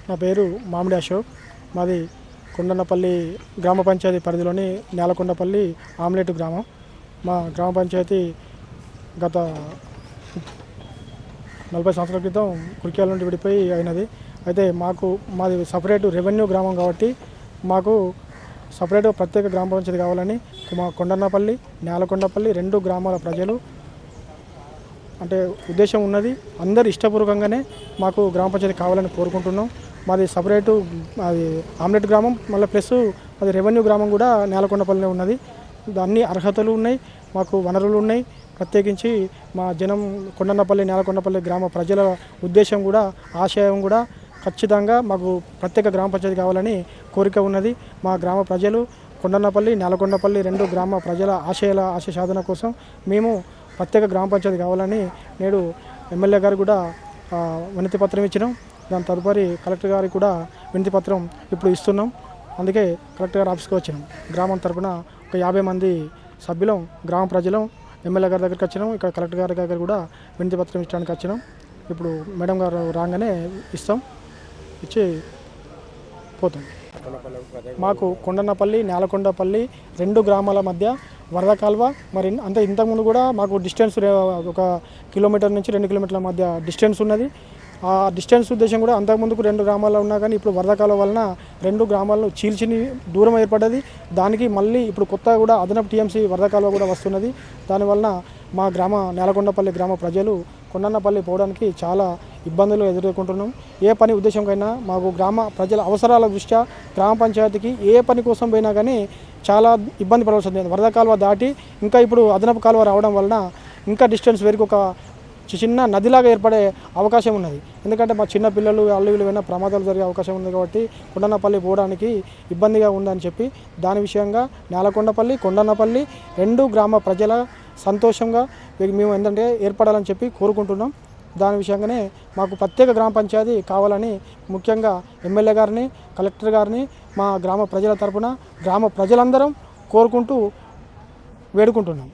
నా పేరు మామిడి అశోక్. మాది కొండన్నపల్లి గ్రామ పంచాయతీ పరిధిలోని నేలకొండపల్లి ఆమ్లెట్ గ్రామం. మా గ్రామ పంచాయతీ గత 40 సంవత్సరాల క్రితం కురిక్యాల నుండి విడిపోయి అయినది. అయితే మాది సపరేటు రెవెన్యూ గ్రామం కాబట్టి మాకు సపరేట్ ప్రత్యేక గ్రామ పంచాయతీ కావాలని మా కొండన్నపల్లి, నేలకొండపల్లి 2 గ్రామాల ప్రజలు అంటే ఉద్దేశం ఉన్నది. అందరు ఇష్టపూర్వకంగానే మాకు గ్రామ పంచాయతీ కావాలని కోరుకుంటున్నాం. మాది సపరేటు అది ఆమ్లెట్ గ్రామం, మళ్ళీ ప్లస్ అది రెవెన్యూ గ్రామం కూడా నేలకొండపల్లిలో ఉన్నది. అన్ని అర్హతలు ఉన్నాయి, మాకు వనరులు ఉన్నాయి. ప్రత్యేకించి మా జనం కొండన్నపల్లి, నేలకొండపల్లి గ్రామ ప్రజల ఉద్దేశం కూడా, ఆశయం కూడా ఖచ్చితంగా మాకు ప్రత్యేక గ్రామ పంచాయతీ కావాలని కోరిక ఉన్నది. మా గ్రామ ప్రజలు కొండన్నపల్లి, నేలకొండపల్లి 2 గ్రామ ప్రజల ఆశయ సాధన కోసం మేము ప్రత్యేక గ్రామ పంచాయతీ కావాలని నేడు ఎమ్మెల్యే గారు కూడా వినతి పత్రం ఇచ్చినాం. దాని తదుపరి కలెక్టర్ గారికి కూడా వినతి పత్రం ఇప్పుడు ఇస్తున్నాం. అందుకే కలెక్టర్ గారి ఆఫీస్కి వచ్చినాం. గ్రామం తరపున ఒక 50 మంది సభ్యులం, గ్రామ ప్రజలం ఎమ్మెల్యే గారి దగ్గరికి వచ్చినాం. ఇక్కడ కలెక్టర్ గారి దగ్గర కూడా వినతి పత్రం ఇచ్చడానికి వచ్చినాం. ఇప్పుడు మేడం గారు రాగానే ఇస్తాం, ఇచ్చి పోతాం. మాకు కొండన్నపల్లి, నేలకొండపల్లి 2 గ్రామాల మధ్య వరద కాలువ మరి అంటే ఇంతకుముందు కూడా మాకు డిస్టెన్స్ ఒక కిలోమీటర్ నుంచి 2 కిలోమీటర్ల మధ్య డిస్టెన్స్ ఉన్నది. ఆ డిస్టెన్స్ ఉద్దేశం కూడా అంతకుముందుకు 2 గ్రామాల్లో ఉన్నా కానీ ఇప్పుడు వరద కాలువ వలన 2 గ్రామాలను చీల్చిన దూరం ఏర్పడ్డది. దానికి మళ్ళీ ఇప్పుడు కొత్తగా కూడా అదనపు టీఎంసీ వరద కాలువ కూడా వస్తున్నది. దానివలన మా నేలకొండపల్లి గ్రామ ప్రజలు కొండన్నపల్లి పోవడానికి చాలా ఇబ్బందులు ఎదుర్కొంటున్నాం. ఏ పని ఉద్దేశంకైనా మాకు గ్రామ ప్రజల అవసరాల దృష్ట్యా గ్రామ పంచాయతీకి ఏ పని కోసం పోయినా కానీ చాలా ఇబ్బంది పడవలసి వస్తుంది. వరద కాలువ దాటి ఇంకా ఇప్పుడు అదనపు కాలువ రావడం వలన ఇంకా డిస్టెన్స్ వరకు ఒక చిన్న నదిలాగా ఏర్పడే అవకాశం ఉన్నది. ఎందుకంటే మా చిన్న పిల్లలు వీళ్ళు ఏమైనా ప్రమాదాలు జరిగే అవకాశం ఉంది కాబట్టి కొండన్నపల్లి పోవడానికి ఇబ్బందిగా ఉందని చెప్పి దాని విషయంగా నేలకొండపల్లి, కొండన్నపల్లి 2 గ్రామ ప్రజల సంతోషంగా మేము ఏంటంటే ఏర్పడాలని చెప్పి కోరుకుంటున్నాం. దాని విషయంగానే మాకు ప్రత్యేక గ్రామ పంచాయతీ కావాలని ముఖ్యంగా ఎమ్మెల్యే గారిని, కలెక్టర్ గారిని మా గ్రామ ప్రజల తరపున గ్రామ ప్రజలందరం కోరుకుంటూ వేడుకుంటున్నాం.